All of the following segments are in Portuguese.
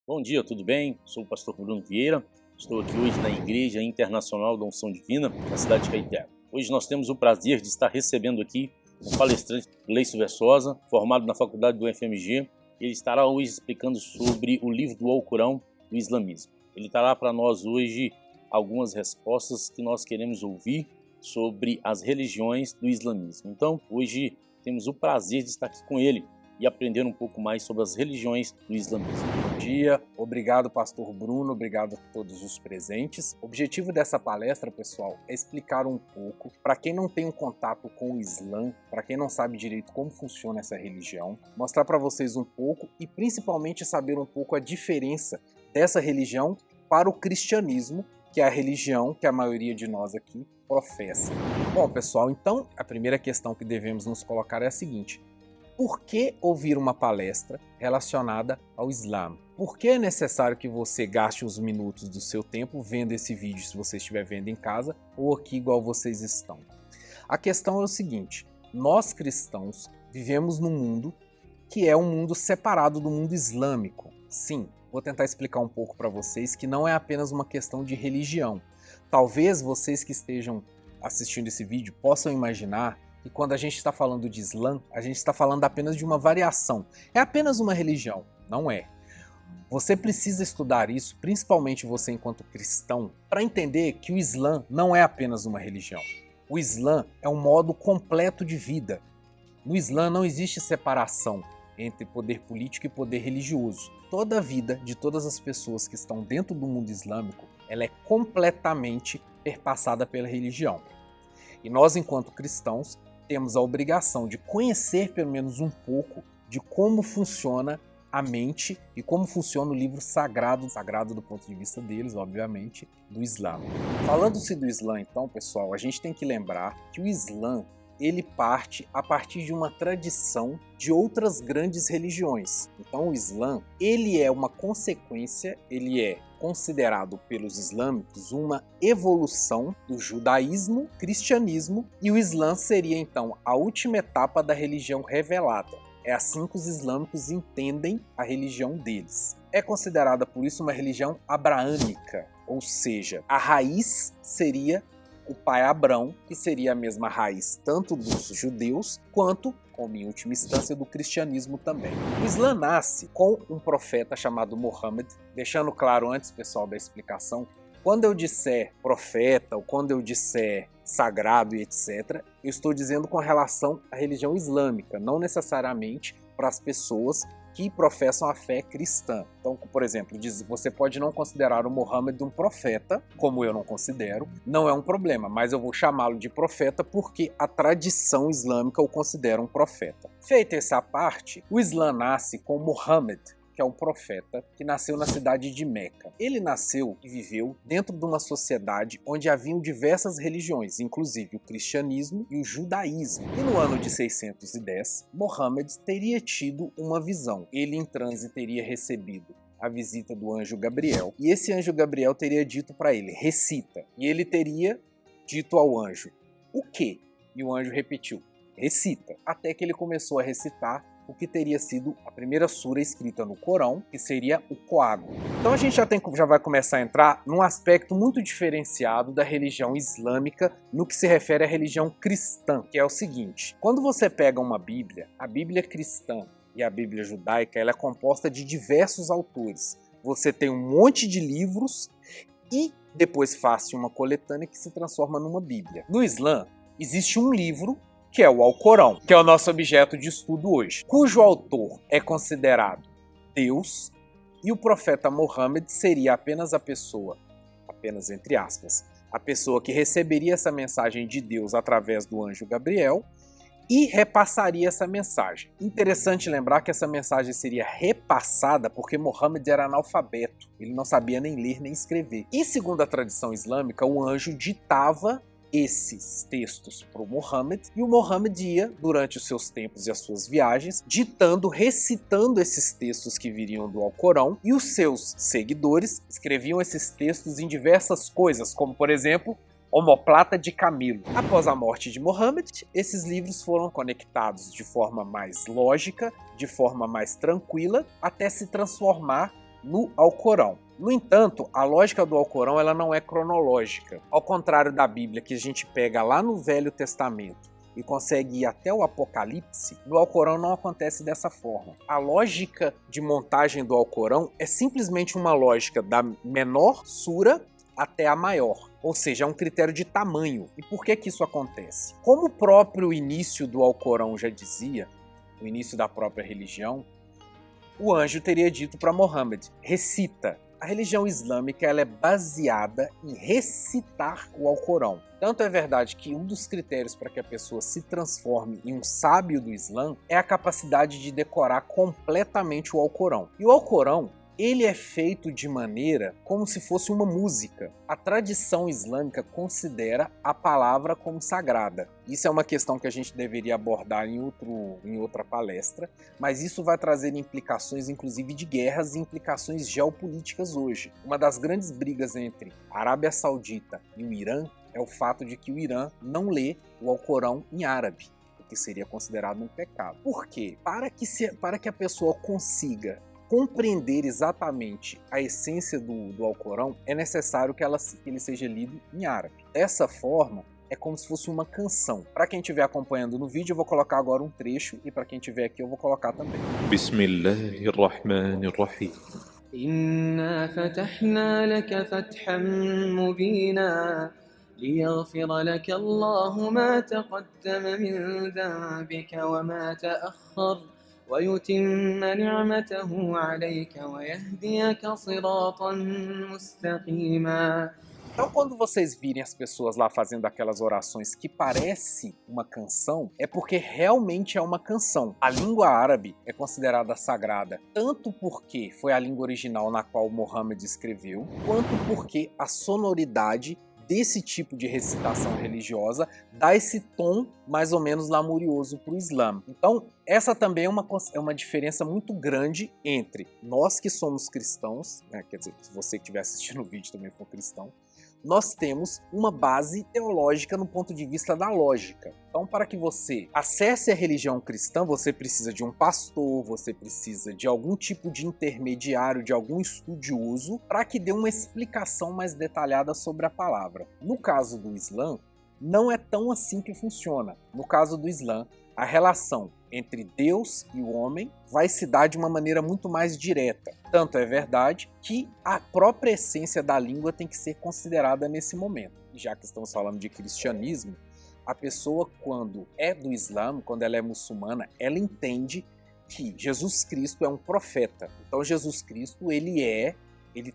Bom dia, tudo bem? Sou o pastor Bruno Vieira. Estou aqui hoje na Igreja Internacional da Unção Divina, na cidade de Caeté. Hoje nós temos o prazer de estar recebendo aqui um palestrante, Gleison Versosa, formado na faculdade do FMG. Ele estará hoje explicando sobre o livro do Alcorão do islamismo. Ele trará para nós hoje algumas respostas que nós queremos ouvir sobre as religiões do islamismo. Então, hoje temos o prazer de estar aqui com ele e aprender um pouco mais sobre as religiões do islamismo. Bom dia, obrigado pastor Bruno, obrigado a todos os presentes. O objetivo dessa palestra, pessoal, é explicar um pouco, para quem não tem um contato com o Islã, para quem não sabe direito como funciona essa religião, mostrar para vocês um pouco e principalmente saber um pouco a diferença dessa religião para o cristianismo, que é a religião que a maioria de nós aqui professa. Bom, pessoal, então a primeira questão que devemos nos colocar é a seguinte: por que ouvir uma palestra relacionada ao Islã? Por que é necessário que você gaste uns minutos do seu tempo vendo esse vídeo, se você estiver vendo em casa ou aqui igual vocês estão? A questão é o seguinte: nós cristãos vivemos num mundo que é um mundo separado do mundo islâmico. Sim, vou tentar explicar um pouco para vocês que não é apenas uma questão de religião. Talvez vocês que estejam assistindo esse vídeo possam imaginar e quando a gente está falando de Islã, a gente está falando apenas de uma variação. É apenas uma religião. Não é. Você precisa estudar isso, principalmente você enquanto cristão, para entender que o Islã não é apenas uma religião. O Islã é um modo completo de vida. No Islã não existe separação entre poder político e poder religioso. Toda a vida de todas as pessoas que estão dentro do mundo islâmico, ela é completamente perpassada pela religião. E nós, enquanto cristãos, temos a obrigação de conhecer pelo menos um pouco de como funciona a mente e como funciona o livro sagrado do ponto de vista deles, obviamente, do Islã. Falando-se do Islã, então, pessoal, a gente tem que lembrar que o Islã, ele parte a partir de uma tradição de outras grandes religiões. Então o Islã, ele é uma consequência, ele é considerado pelos islâmicos uma evolução do judaísmo, cristianismo, e o Islã seria então a última etapa da religião revelada. É assim que os islâmicos entendem a religião deles. É considerada por isso uma religião abraâmica, ou seja, a raiz seria o pai Abrão, que seria a mesma raiz tanto dos judeus quanto, como em última instância, do cristianismo também. O Islã nasce com um profeta chamado Muhammad, deixando claro antes, pessoal, da explicação, quando eu disser profeta ou quando eu disser sagrado e etc., eu estou dizendo com relação à religião islâmica, não necessariamente para as pessoas que professam a fé cristã. Então, por exemplo, você pode não considerar o Muhammad um profeta, como eu não considero, não é um problema, mas eu vou chamá-lo de profeta porque a tradição islâmica o considera um profeta. Feita essa parte, o Islã nasce com Muhammad, que é um profeta que nasceu na cidade de Meca. Ele nasceu e viveu dentro de uma sociedade onde haviam diversas religiões, inclusive o cristianismo e o judaísmo. E no ano de 610, Muhammad teria tido uma visão. Ele em transe teria recebido a visita do anjo Gabriel, e esse anjo Gabriel teria dito para ele, recita. E ele teria dito ao anjo, o quê? E o anjo repetiu, recita. Até que ele começou a recitar o que teria sido a primeira sura escrita no Corão, que seria o Coago. Então a gente já vai começar a entrar num aspecto muito diferenciado da religião islâmica no que se refere à religião cristã, que é o seguinte: quando você pega uma Bíblia, a Bíblia cristã e a Bíblia judaica, ela é composta de diversos autores. Você tem um monte de livros e depois faz uma coletânea que se transforma numa Bíblia. No Islã, existe um livro que é o Alcorão, que é o nosso objeto de estudo hoje, cujo autor é considerado Deus, e o profeta Muhammad seria apenas a pessoa, apenas entre aspas, a pessoa que receberia essa mensagem de Deus através do anjo Gabriel e repassaria essa mensagem. Interessante lembrar que essa mensagem seria repassada porque Muhammad era analfabeto, ele não sabia nem ler nem escrever. E segundo a tradição islâmica, o anjo ditava esses textos para o Muhammad, e o Muhammad ia, durante os seus tempos e as suas viagens, ditando, recitando esses textos que viriam do Alcorão, e os seus seguidores escreviam esses textos em diversas coisas, como por exemplo, omoplata de camelo. Após a morte de Muhammad, esses livros foram conectados de forma mais lógica, de forma mais tranquila, até se transformar no Alcorão. No entanto, a lógica do Alcorão ela não é cronológica. Ao contrário da Bíblia, que a gente pega lá no Velho Testamento e consegue ir até o Apocalipse, no Alcorão não acontece dessa forma. A lógica de montagem do Alcorão é simplesmente uma lógica da menor sura até a maior, ou seja, é um critério de tamanho. E por que que isso acontece? Como o próprio início do Alcorão já dizia, o início da própria religião, o anjo teria dito para Mohammed: recita. A religião islâmica ela é baseada em recitar o Alcorão. Tanto é verdade que um dos critérios para que a pessoa se transforme em um sábio do Islã é a capacidade de decorar completamente o Alcorão. E o Alcorão, ele é feito de maneira como se fosse uma música. A tradição islâmica considera a palavra como sagrada. Isso é uma questão que a gente deveria abordar em outra palestra, mas isso vai trazer implicações inclusive de guerras e implicações geopolíticas hoje. Uma das grandes brigas entre a Arábia Saudita e o Irã é o fato de que o Irã não lê o Alcorão em árabe, o que seria considerado um pecado. Por quê? Para que a pessoa consiga compreender exatamente a essência do Alcorão, é necessário que ele seja lido em árabe. Dessa forma, é como se fosse uma canção. Para quem estiver acompanhando no vídeo, eu vou colocar agora um trecho, e para quem estiver aqui, eu vou colocar também. Bismillahirrahmanirrahim. Inna fatahna laka fathan mubina liyaghfira laka Allahu ma taqaddama min dhanbika wa ma ta'akhkhar ويتم نعمته عليك ويهديك صراطا مستقيما. Então, quando vocês virem as pessoas lá fazendo aquelas orações que parece uma canção, é porque realmente é uma canção. A língua árabe é considerada sagrada, tanto porque foi a língua original na qual Mohammed escreveu, quanto porque a sonoridade desse tipo de recitação religiosa dá esse tom mais ou menos lamurioso para o Islã. Então, essa também é uma diferença muito grande entre nós que somos cristãos, né? Quer dizer, se você que estiver assistindo o vídeo também for cristão, nós temos uma base teológica no ponto de vista da lógica. Então, para que você acesse a religião cristã, você precisa de um pastor, você precisa de algum tipo de intermediário, de algum estudioso, para que dê uma explicação mais detalhada sobre a palavra. No caso do Islã, não é tão assim que funciona. No caso do Islã, a relação entre Deus e o homem vai se dar de uma maneira muito mais direta. Tanto é verdade que a própria essência da língua tem que ser considerada nesse momento. Já que estamos falando de cristianismo, a pessoa, quando é do Islã, quando ela é muçulmana, ela entende que Jesus Cristo é um profeta. Então Jesus Cristo, ele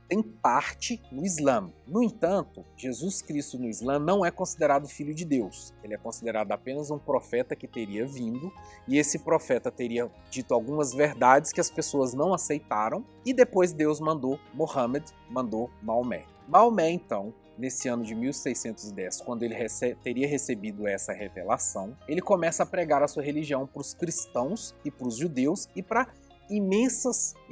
tem parte no Islã. No entanto, Jesus Cristo no Islã não é considerado filho de Deus. Ele é considerado apenas um profeta que teria vindo, e esse profeta teria dito algumas verdades que as pessoas não aceitaram, e depois Deus mandou Mohammed, mandou Maomé. Maomé, então, nesse ano de 1610, quando ele teria recebido essa revelação, ele começa a pregar a sua religião para os cristãos e para os judeus e para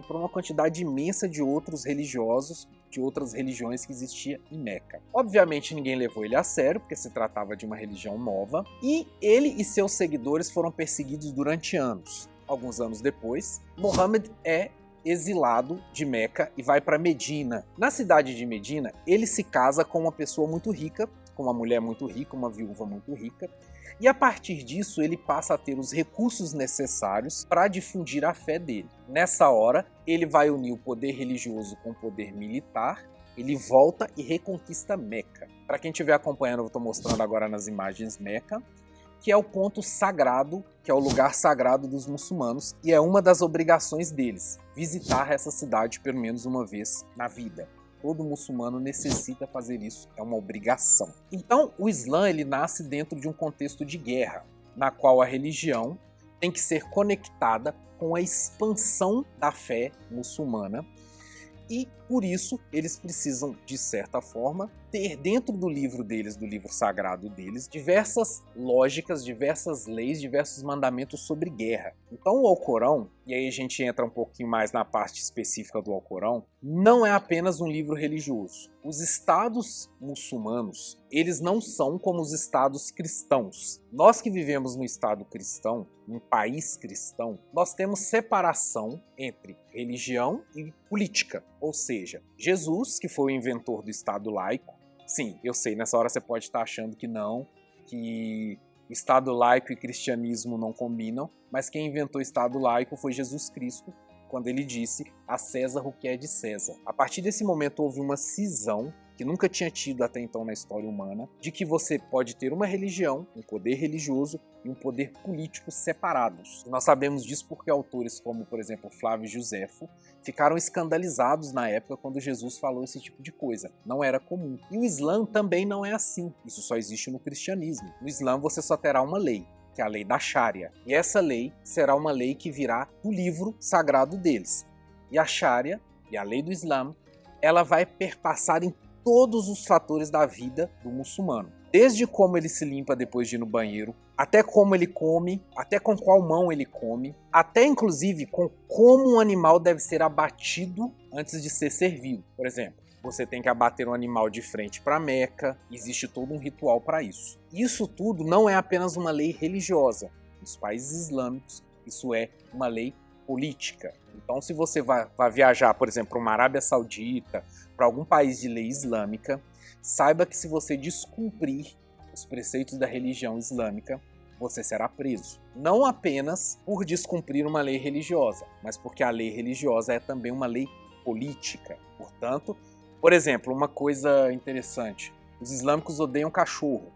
uma quantidade imensa de outros religiosos, de outras religiões que existia em Meca. Obviamente ninguém levou ele a sério, porque se tratava de uma religião nova, e ele e seus seguidores foram perseguidos durante anos. Alguns anos depois, Mohammed é exilado de Meca e vai para Medina. Na cidade de Medina, ele se casa com uma pessoa muito rica, com uma mulher muito rica, uma viúva muito rica, e a partir disso ele passa a ter os recursos necessários para difundir a fé dele. Nessa hora, ele vai unir o poder religioso com o poder militar, ele volta e reconquista Meca. Para quem estiver acompanhando, eu estou mostrando agora nas imagens Meca, que é o ponto sagrado, que é o lugar sagrado dos muçulmanos, e é uma das obrigações deles, visitar essa cidade pelo menos uma vez na vida. Todo muçulmano necessita fazer isso, é uma obrigação. Então, o Islã ele nasce dentro de um contexto de guerra, na qual a religião tem que ser conectada com a expansão da fé muçulmana, e por isso eles precisam, de certa forma, ter dentro do livro deles, do livro sagrado deles, diversas lógicas, diversas leis, diversos mandamentos sobre guerra. Então o Alcorão e aí a gente entra um pouquinho mais na parte específica do Alcorão, não é apenas um livro religioso. Os estados muçulmanos, eles não são como os estados cristãos. Nós que vivemos no estado cristão, num país cristão, nós temos separação entre religião e política. Ou seja, Jesus, que foi o inventor do estado laico, sim, eu sei, nessa hora você pode estar achando que não, que Estado laico e cristianismo não combinam, mas quem inventou o Estado laico foi Jesus Cristo, quando ele disse a César o que é de César. A partir desse momento houve uma cisão, que nunca tinha tido até então na história humana, de que você pode ter uma religião, um poder religioso e um poder político separados. Nós sabemos disso porque autores como, por exemplo, Flávio Josefo, ficaram escandalizados na época quando Jesus falou esse tipo de coisa. Não era comum. E o Islã também não é assim. Isso só existe no cristianismo. No Islã você só terá uma lei, que é a lei da Sharia. E essa lei será uma lei que virá do livro sagrado deles. E a Sharia, e a lei do Islã, ela vai perpassar em todos os fatores da vida do muçulmano. Desde como ele se limpa depois de ir no banheiro, até como ele come, até com qual mão ele come, até inclusive com como um animal deve ser abatido antes de ser servido. Por exemplo, você tem que abater um animal de frente para Meca, existe todo um ritual para isso. Isso tudo não é apenas uma lei religiosa. Nos países islâmicos, isso é uma lei política. Então, se você vai viajar, por exemplo, para uma Arábia Saudita, para algum país de lei islâmica, saiba que se você descumprir os preceitos da religião islâmica, você será preso. Não apenas por descumprir uma lei religiosa, mas porque a lei religiosa é também uma lei política. Portanto, por exemplo, uma coisa interessante, os islâmicos odeiam cachorro.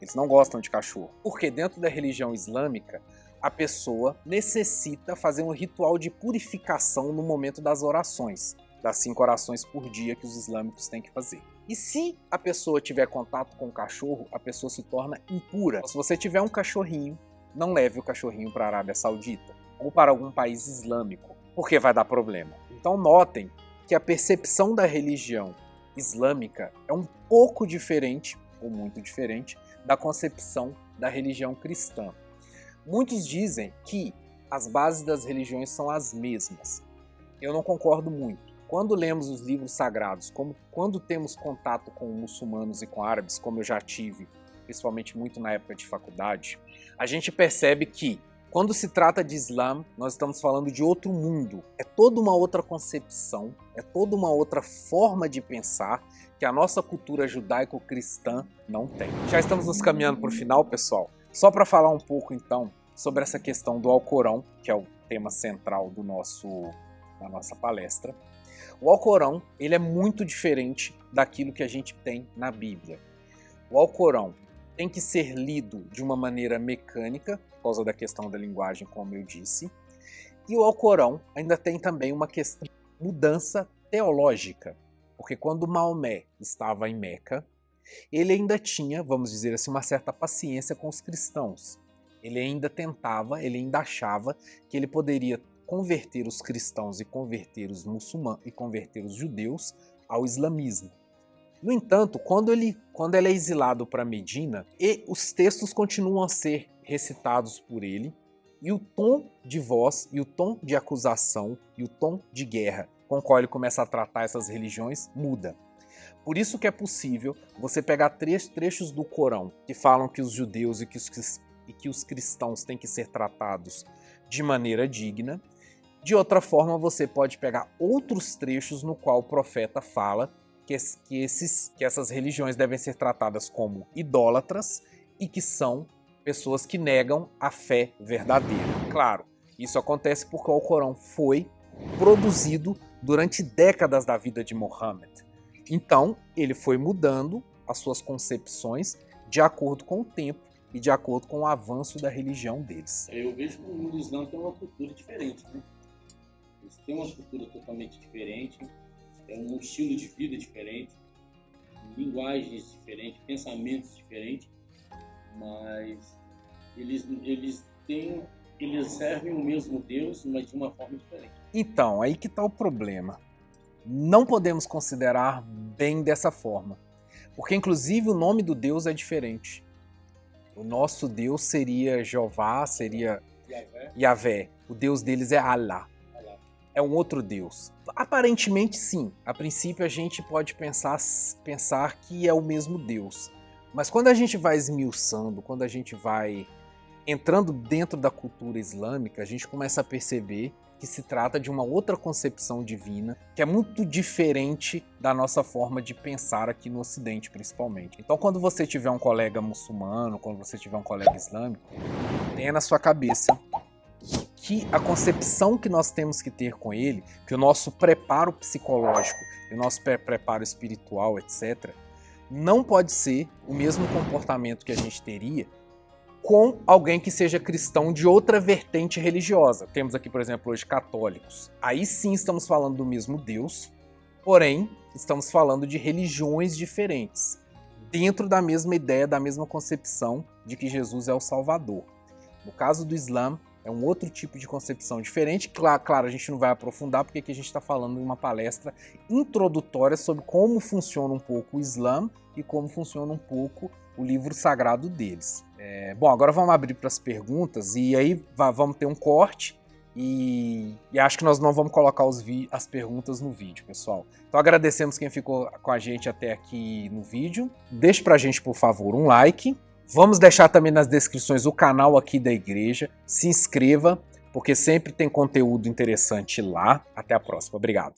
Eles não gostam de cachorro. Porque dentro da religião islâmica, a pessoa necessita fazer um ritual de purificação no momento das orações, das 5 orações por dia que os islâmicos têm que fazer. E se a pessoa tiver contato com o cachorro, a pessoa se torna impura. Se você tiver um cachorrinho, não leve o cachorrinho para a Arábia Saudita ou para algum país islâmico, porque vai dar problema. Então notem que a percepção da religião islâmica é um pouco diferente, ou muito diferente, da concepção da religião cristã. Muitos dizem que as bases das religiões são as mesmas. Eu não concordo muito. Quando lemos os livros sagrados, quando temos contato com muçulmanos e com árabes, como eu já tive, principalmente muito na época de faculdade, a gente percebe que, quando se trata de Islã, nós estamos falando de outro mundo. É toda uma outra concepção, é toda uma outra forma de pensar que a nossa cultura judaico-cristã não tem. Já estamos nos caminhando para o final, pessoal. Só para falar um pouco, então, sobre essa questão do Alcorão, que é o tema central da nossa palestra. O Alcorão, ele é muito diferente daquilo que a gente tem na Bíblia. O Alcorão tem que ser lido de uma maneira mecânica, por causa da questão da linguagem, como eu disse. E o Alcorão ainda tem também uma questão de mudança teológica, porque quando Maomé estava em Meca, ele ainda tinha, vamos dizer assim, uma certa paciência com os cristãos. Ele ainda tentava, ele ainda achava que ele poderia converter os cristãos e converter os muçulmanos e converter os judeus ao islamismo. No entanto, quando ele é exilado para Medina, os textos continuam a ser recitados por ele, e o tom de voz, e o tom de acusação, e o tom de guerra com o qual ele começa a tratar essas religiões muda. Por isso que é possível você pegar 3 trechos do Corão que falam que os judeus e que os cristãos têm que ser tratados de maneira digna. De outra forma, você pode pegar outros trechos no qual o profeta fala que essas religiões devem ser tratadas como idólatras e que são pessoas que negam a fé verdadeira. Claro, isso acontece porque o Alcorão foi produzido durante décadas da vida de Muhammad. Então, ele foi mudando as suas concepções de acordo com o tempo e de acordo com o avanço da religião deles. Eu vejo que o Islã tem uma cultura diferente, né? Eles têm uma cultura totalmente diferente, é um estilo de vida diferente, linguagens diferentes, pensamentos diferentes, mas eles servem o mesmo Deus, mas de uma forma diferente. Então, aí que está o problema. Não podemos considerar bem dessa forma, porque inclusive o nome do Deus é diferente. O nosso Deus seria Jeová, seria Yahvé. O Deus deles é Allah. É um outro Deus. Aparentemente sim. A princípio a gente pode pensar que é o mesmo Deus. Mas quando a gente vai esmiuçando, quando a gente vai entrando dentro da cultura islâmica, a gente começa a perceber que se trata de uma outra concepção divina, que é muito diferente da nossa forma de pensar aqui no Ocidente, principalmente. Então, quando você tiver um colega muçulmano, quando você tiver um colega islâmico, tenha na sua cabeça que a concepção que nós temos que ter com ele, que o nosso preparo psicológico, o nosso preparo espiritual, etc., não pode ser o mesmo comportamento que a gente teria com alguém que seja cristão de outra vertente religiosa. Temos aqui, por exemplo, hoje católicos. Aí sim estamos falando do mesmo Deus, porém estamos falando de religiões diferentes, dentro da mesma ideia, da mesma concepção de que Jesus é o Salvador. No caso do Islã, é um outro tipo de concepção diferente. Claro, a gente não vai aprofundar porque aqui a gente está falando em uma palestra introdutória sobre como funciona um pouco o Islã e como funciona um pouco o livro sagrado deles. Bom, agora vamos abrir para as perguntas e aí vamos ter um corte e acho que nós não vamos colocar as perguntas no vídeo, pessoal. Então agradecemos quem ficou com a gente até aqui no vídeo. Deixe para a gente, por favor, um like. Vamos deixar também nas descrições o canal aqui da igreja. Se inscreva, porque sempre tem conteúdo interessante lá. Até a próxima. Obrigado.